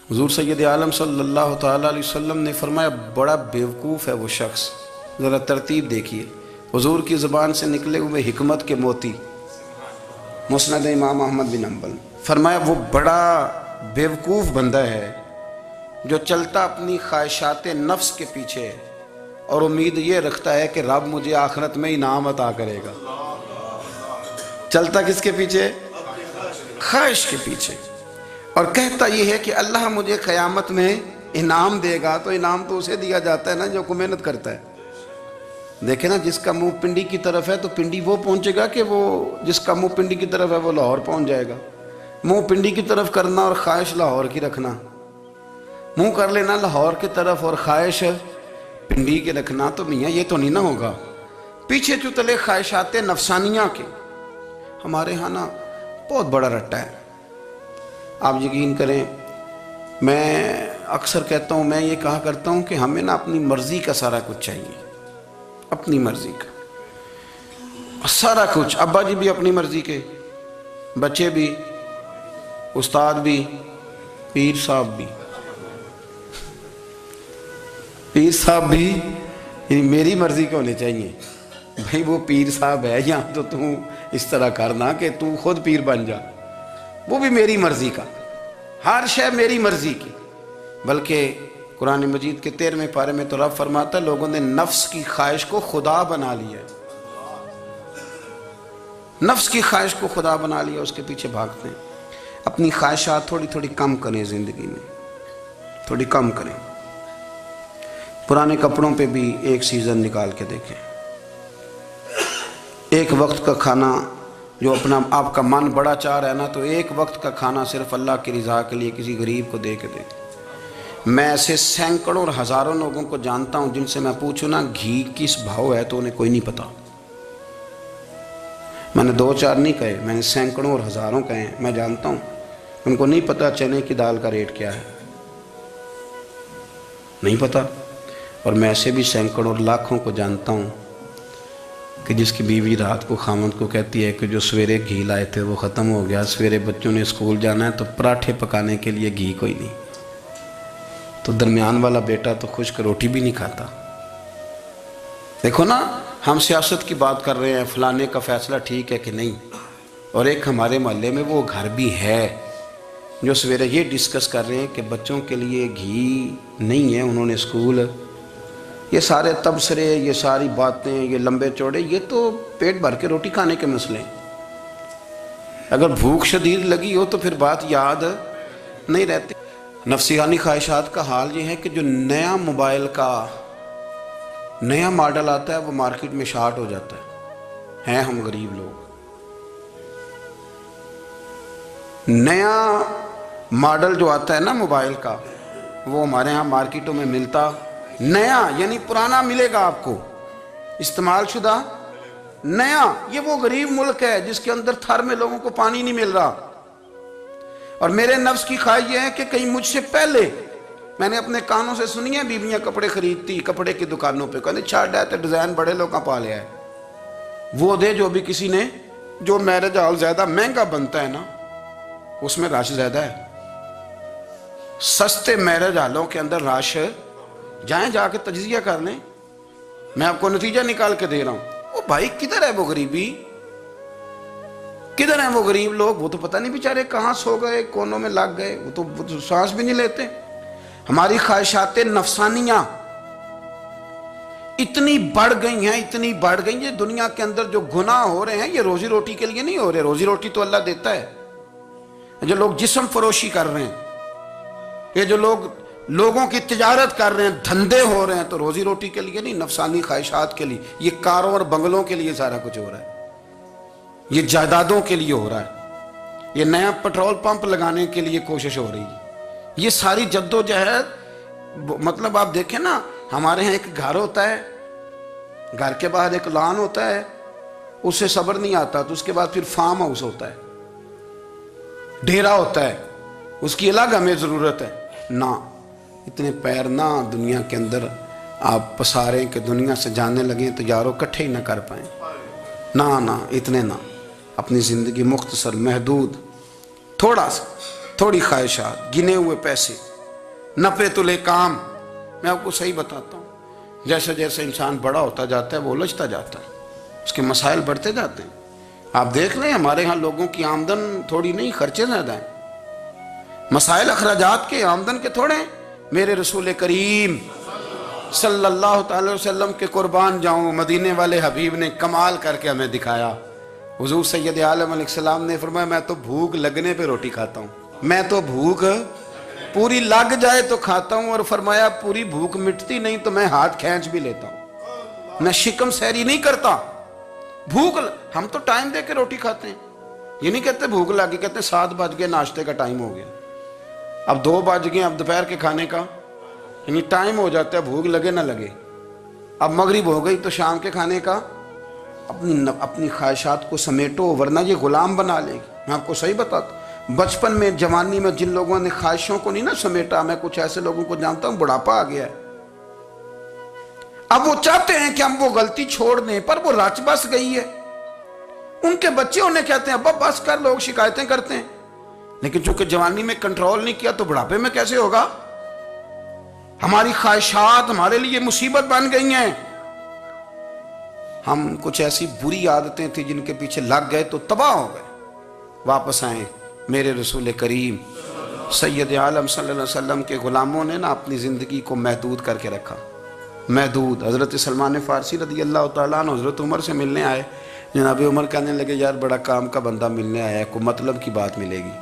हुज़ूर सैयद आलम सल्लल्लाहु तआला अलैहि वसल्लम ने फरमाया, बड़ा बेवकूफ़ है वो शख्स। ज़रा तरतीब देखिए, हुज़ूर की ज़ुबान से निकले हुए हिकमत के मोती। मुस्नद इमाम अहमद बिन हम्बल फरमाया, वो बड़ा बेवकूफ़ बंदा है जो चलता अपनी ख्वाहिशात नफ्स के पीछे और उम्मीद ये रखता है कि रब मुझे आखिरत में इनाम अता करेगा। चलता किसके पीछे? ख्वाहिश के पीछे। और कहता यह है कि अल्लाह मुझे क़यामत में इनाम देगा। तो इनाम तो उसे दिया जाता है ना जो को मेहनत करता है। देखे ना, जिसका मुंह पिंडी की तरफ है तो पिंडी वो पहुंचेगा कि वो जिसका मुंह पिंडी की तरफ है वो लाहौर पहुंच जाएगा। मुंह पिंडी की तरफ करना और ख्वाहिश लाहौर की रखना, मुंह कर लेना लाहौर की तरफ और ख्वाहिश पिंडी के रखना, तो मियाँ ये तो नहीं ना होगा। पीछे जो तले ख्वाहिशात नफसानिया के हमारे यहाँ ना बहुत बड़ा रट्टा है। आप यकीन करें, मैं अक्सर कहता हूँ, मैं ये कहा करता हूँ कि हमें ना अपनी मर्ज़ी का सारा कुछ चाहिए, अपनी मर्ज़ी का सारा कुछ। अब्बा जी भी अपनी मर्ज़ी के, बच्चे भी, उस्ताद भी, पीर साहब भी। पीर साहब भी मेरी मर्ज़ी के होने चाहिए। भाई वो पीर साहब है या तो तू इस तरह करना कि तू खुद पीर बन जा, वो भी मेरी मर्ज़ी का, हर शय मेरी मर्ज़ी की। बल्कि कुरान मजीद के 13वें पारे में तो रब फरमाता है, लोगों ने नफ्स की ख्वाहिश को खुदा बना लिया है। नफ्स की ख्वाहिश को खुदा बना लिया, उसके पीछे भागते हैं। अपनी ख्वाहिशात थोड़ी थोड़ी कम करें, ज़िंदगी में थोड़ी कम करें। पुराने कपड़ों पे भी एक सीज़न निकाल के देखें। एक वक्त का खाना जो अपना आपका मन बड़ा चाह रहा है ना, तो एक वक्त का खाना सिर्फ अल्लाह की रज़ा के लिए किसी गरीब को दे के देखें। मैं ऐसे सैकड़ों और हज़ारों लोगों को जानता हूँ जिनसे मैं पूछूँ ना घी किस भाव है तो उन्हें कोई नहीं पता। मैंने 2-4 नहीं कहे, मैंने सैकड़ों और हज़ारों कहे। मैं जानता हूँ उनको नहीं पता चने की दाल का रेट क्या है, नहीं पता। और मैं ऐसे भी सैकड़ों और लाखों को जानता हूँ कि जिसकी बीवी रात को खामद को कहती है कि जो सवेरे घी लाए थे वो ख़त्म हो गया, सवेरे बच्चों ने स्कूल जाना है तो पराठे पकाने के लिए घी कोई नहीं। तो दरमियान वाला बेटा तो खुश्क रोटी भी नहीं खाता। देखो ना, हम सियासत की बात कर रहे हैं, फलाने का फ़ैसला ठीक है कि नहीं, और एक हमारे मोहल्ले में वो घर भी है जो सवेरे ये डिस्कस कर रहे हैं कि बच्चों के लिए घी नहीं है, उन्होंने स्कूल। ये सारे तबसरे, ये सारी बातें, ये लंबे चौड़े, ये तो पेट भर के रोटी खाने के मसले। अगर भूख शदीद लगी हो तो फिर बात याद नहीं रहती। नफसियानी ख्वाहिशात का हाल ये है कि जो नया मोबाइल का नया मॉडल आता है वो मार्केट में शार्ट हो जाता है। हम गरीब लोग, नया मॉडल जो आता है ना मोबाइल का, वो हमारे यहाँ मार्केटों में मिलता नया, यानी पुराना मिलेगा आपको, इस्तेमाल शुदा नया। ये वो गरीब मुल्क है जिसके अंदर थर में लोगों को पानी नहीं मिल रहा। और मेरे नफ्स की ख्वाहिश ये है कि कहीं मुझसे पहले, मैंने अपने कानों से सुनी है, बीबियां कपड़े खरीदती कपड़े की दुकानों पे, कहते छाड़ है तो डिज़ाइन बड़े लोग पा लिया है, वो दे जो भी किसी ने। जो मैरिज हॉल ज़्यादा महंगा बनता है ना, उसमें रश ज़्यादा है। सस्ते मैरिज हॉलों के अंदर रश, जाएं जाके तजिया कर लें, मैं आपको नतीजा निकाल के दे रहा हूं। वो भाई किधर है वो गरीबी, किधर है वो गरीब लोग? वो तो पता नहीं बेचारे कहां सो गए, कोनों में लग गए, वो तो सांस भी नहीं लेते। हमारी ख्वाहिशात नफसानियां इतनी बढ़ गई हैं, इतनी बढ़ गई है। दुनिया के अंदर जो गुनाह हो रहे हैं ये रोजी रोटी के लिए नहीं हो रहे। रोजी रोटी तो अल्लाह देता है। जो लोग जिस्म फरोशी कर रहे हैं, ये जो लोगों की तिजारत कर रहे हैं, धंधे हो रहे हैं, तो रोजी रोटी के लिए नहीं, नफसानी ख्वाहिशात के लिए। ये कारों और बंगलों के लिए सारा कुछ हो रहा है, ये जायदादों के लिए हो रहा है, ये नया पेट्रोल पंप लगाने के लिए कोशिश हो रही है। ये सारी जद्दोजहद, मतलब आप देखें ना, हमारे यहाँ एक घर होता है, घर के बाहर एक लॉन होता है, उससे सब्र नहीं आता, तो उसके बाद फिर फार्म हाउस होता है, डेरा होता है, उसकी अलग हमें ज़रूरत है ना। इतने पैर ना दुनिया के अंदर आप पसारें कि दुनिया से जाने लगे तो यारों इकट्ठे ही ना कर पाएँ। ना ना, इतने ना। अपनी ज़िंदगी मुख्तसर, महदूद, थोड़ा सा, थोड़ी ख्वाहिशात, गिने हुए पैसे, नफे तुले काम। मैं आपको सही बताता हूँ, जैसे जैसे इंसान बड़ा होता जाता है वो उलझता जाता है, उसके मसाइल बढ़ते जाते हैं। आप देख लें हमारे यहाँ लोगों की आमदन थोड़ी नहीं, खर्चे ज़्यादा हैं। मसाइल अखराजात के, आमदन के थोड़े। मेरे रसूल करीम सल्लल्लाहु अलैहि वसल्लम के कुर्बान जाऊं, मदीने वाले हबीब ने कमाल करके हमें दिखाया। हुजूर सैयद आलम अलैहिस्सलाम ने फरमाया, मैं तो भूख लगने पे रोटी खाता हूँ, मैं तो भूख पूरी लग जाए तो खाता हूँ। और फरमाया पूरी भूख मिटती नहीं तो मैं हाथ खींच भी लेता हूँ, मैं शिकम सहरी नहीं करता। भूख हम तो टाइम दे के रोटी खाते हैं, ये नहीं कहते भूख लगी, कहते 7 बज गए, नाश्ते का टाइम हो गया, अब 2 बज गए, अब दोपहर के खाने का यानी टाइम हो जाता है, भूख लगे ना लगे। अब मगरिब हो गई तो शाम के खाने का अपनी ख्वाहिशात को समेटो, वरना ये गुलाम बना लेगी। मैं आपको सही बताता, बचपन में जवानी में जिन लोगों ने ख्वाहिशों को नहीं ना समेटा, मैं कुछ ऐसे लोगों को जानता हूं बुढ़ापा आ गया है, अब वो चाहते हैं कि हम वो गलती छोड़ दें, पर वो रच बस गई है। उनके बच्चे उन्हें कहते हैं अब्बा बस कर, लोग शिकायतें करते हैं, लेकिन चूंकि जवानी में कंट्रोल नहीं किया तो बुढ़ापे में कैसे होगा। हमारी ख्वाहिशात हमारे लिए मुसीबत बन गई हैं। हम कुछ ऐसी बुरी आदतें थी जिनके पीछे लग गए तो तबाह हो गए। वापस आए, मेरे रसूल करीम सैयद आलम सल्लल्लाहु अलैहि वसल्लम के गुलामों ने ना अपनी ज़िंदगी को महदूद करके रखा। महदूद। हज़रत सलमान फ़ारसी रज़ी अल्लाह तआला अन्हु हज़रत उमर से मिलने आए। जनाब उमर कहने लगे, यार बड़ा काम का बंदा मिलने आया है, कोई मतलब की बात मिलेगी।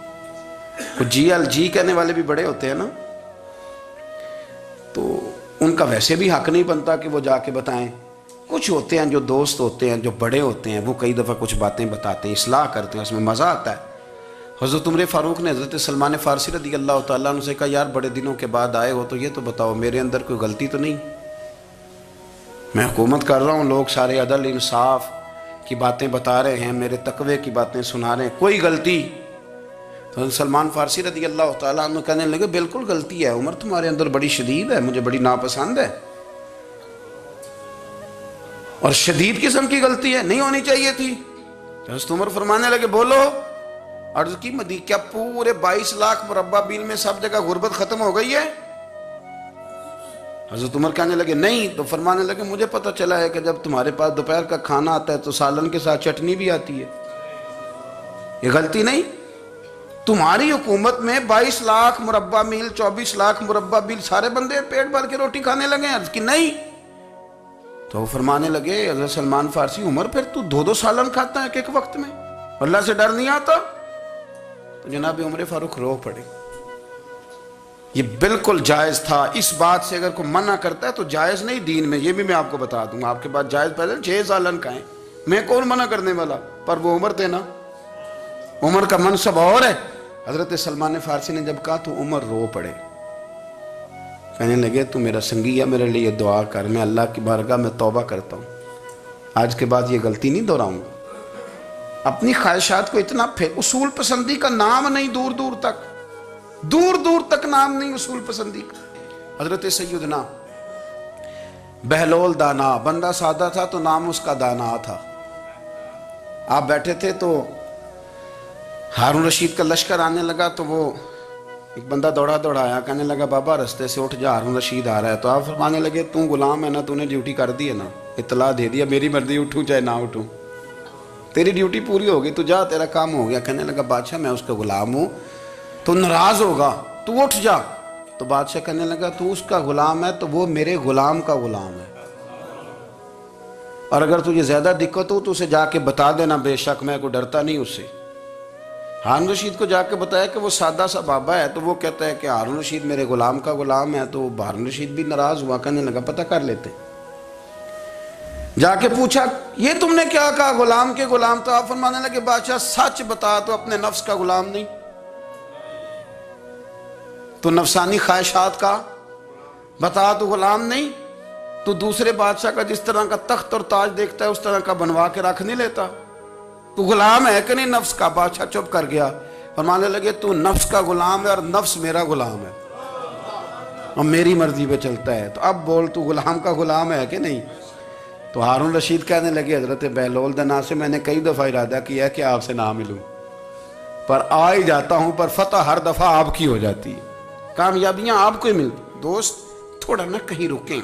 कुछ जी कहने वाले भी बड़े होते हैं ना, तो उनका वैसे भी हक नहीं बनता कि वो जाके बताएं। कुछ होते हैं जो दोस्त होते हैं, जो बड़े होते हैं, वो कई दफ़ा कुछ बातें बताते हैं, इस्लाह करते हैं, उसमें मज़ा आता है। हज़रत उमर फ़ारूक ने हज़रत सलमान फ़ारसी रज़ी अल्लाह तआला अन्हु से कहा, यार बड़े दिनों के बाद आए हो तो ये तो बताओ मेरे अंदर कोई गलती तो नहीं, मैं हुकूमत कर रहा हूँ, लोग सारे अदल इंसाफ की बातें बता रहे हैं, मेरे तकवे की बातें सुना रहे हैं, कोई गलती? तो सलमान फ़ारसी रज़ी अल्लाह तआला अन्हु कहने लगे, बिल्कुल गलती है उमर, तुम्हारे अंदर बड़ी शदीद है, मुझे बड़ी नापसंद है, और शदीद किस्म की गलती है, नहीं होनी चाहिए थी। तो उमर फरमाने लगे, बोलो। अर्ज़ की, मदी क्या पूरे 22 लाख मुरब्बा मील में सब जगह गुर्बत खत्म हो गई है? हज़रत उमर कहने लगे नहीं। तो फरमाने लगे, मुझे पता चला है कि जब तुम्हारे पास दोपहर का खाना आता है तो सालन के साथ चटनी भी आती है, ये गलती नहीं? तुम्हारी हुकूमत में 22 लाख मुरब्बा मील, 24 लाख मुरब्बा मील सारे बंदे पेट भर के रोटी खाने लगे हैं। अर्ज़ की नहीं। तो वो फरमाने लगे, हज़रत सलमान फ़ारसी, उमर फिर तू 2-2 सालन खाता है एक वक्त में, अल्लाह से डर नहीं आता? तो जनाब उमर फ़ारूक रो पड़े। ये बिल्कुल जायज़ था। इस बात से अगर कोई मना करता है तो जायज़ नहीं दीन में, ये भी मैं आपको बता दूंगा। आपके पास जायज़ पहले 6 सालन का है, मैं कौन मना करने वाला, पर वो उमर थे ना, उमर का मनसब और है। हज़रत सलमान फ़ारसी ने जब कहा तो उमर रो पड़े, कहने लगे, तू मेरा संगी है, मेरे लिए दुआ कर, मैं अल्लाह की बारगाह में तौबा करता हूँ, आज के बाद ये गलती नहीं दोहराऊंगा। अपनी ख्वाहिशात को इतना फिर, उसूल पसंदी का नाम नहीं, दूर दूर तक नाम नहीं उसूल पसंदी का। हज़रत सैयदना बहलोल दाना, बंदा सादा था तो नाम उसका दाना था। आप बैठे थे तो हारून रशीद का लश्कर आने लगा, तो वो एक बंदा दौड़ा आया, कहने लगा, बाबा रास्ते से उठ जा, हारून रशीद आ रहा है। तो आप फरमाने लगे, तू गुलाम है ना, तूने ड्यूटी कर दी है ना, इतला दे दिया, मेरी मर्जी उठूँ चाहे ना उठूँ, तेरी ड्यूटी पूरी होगी, तू जा, तेरा काम हो गया। कहने लगा, बादशाह मैं उसका गुलाम हूँ, तो नाराज होगा, तू उठ जा। तो बादशाह कहने लगा, तू उसका गुलाम है तो वो मेरे गुलाम का गुलाम है, और अगर तुझे ज्यादा दिक्कत हो तो उसे जाके बता देना, बेशक मैं को डरता नहीं उससे। हारून रशीद को जाके बताया कि वो सादा सा बाबा है, तो वो कहता है कि हारून रशीद मेरे गुलाम का गुलाम है। तो हारून रशीद भी नाराज हुआ, कहने लगा, पता कर लेते। जाके पूछा, ये तुमने क्या कहा, गुलाम के गुलाम? तो आप फरमाने लगे, बादशाह सच बता, तो अपने नफ्स का गुलाम नहीं, तो नफसानी ख्वाहिशात का बता, तो गुलाम नहीं, तो दूसरे बादशाह का जिस तरह का तख्त और ताज देखता है उस तरह का बनवा के रख नहीं लेता, तू गुलाम है कि नहीं नफ्स का? बादशाह चुप कर गया। फरमाने लगे, तू नफ्स का गुलाम है और नफ्स मेरा गुलाम है, और मेरी मर्जी पे चलता है, तो अब बोल, तू गुलाम का गुलाम है कि नहीं? तो हारून रशीद कहने लगे, हजरत बहलोल दना से मैंने कई दफ़ा इरादा किया कि आपसे ना मिलूं, पर आ ही जाता हूं, पर फतह हर दफ़ा आपकी हो जाती है। कामयाबियां आपको ही मिलती। दोस्त थोड़ा ना कहीं रुकें,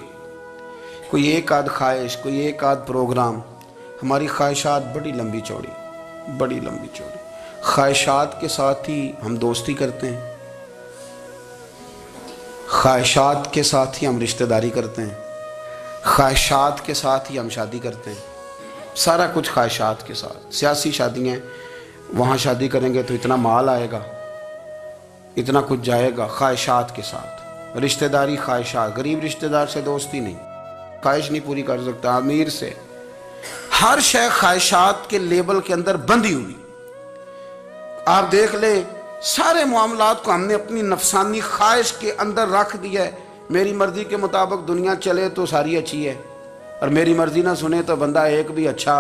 कोई एक आध ख्वाहिश, कोई एक आध प्रोग्राम। हमारी ख्वाहिशात बड़ी लंबी चौड़ी, बड़ी लंबी चौड़ी। ख्वाहिशात के साथ ही हम दोस्ती करते हैं, ख्वाहिशात के साथ ही हम रिश्तेदारी करते हैं, ख्वाहिशात के साथ ही हम शादी करते हैं। सारा कुछ ख्वाहिशात के साथ। सियासी शादियाँ, वहाँ शादी करेंगे तो इतना माल आएगा, इतना कुछ जाएगा, ख्वाहिशात के साथ। रिश्तेदारी ख्वाहिशात, गरीब रिश्तेदार से दोस्ती नहीं, ख्वाहिश नहीं पूरी कर सकता अमीर से। हर शय ख्वाहिशात के लेबल के अंदर बंधी हुई। आप देख ले, सारे मामलात को हमने अपनी नफसानी ख्वाहिश के अंदर रख दिया है। मेरी मर्जी के मुताबिक दुनिया चले तो सारी अच्छी है, और मेरी मर्जी ना सुने तो बंदा एक भी अच्छा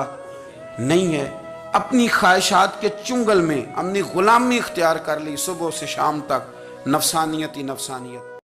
नहीं है। अपनी ख्वाहिशात के चुंगल में हमने गुलामी इख्तियार कर ली, सुबह से शाम तक नफसानियत ही नफसानियत।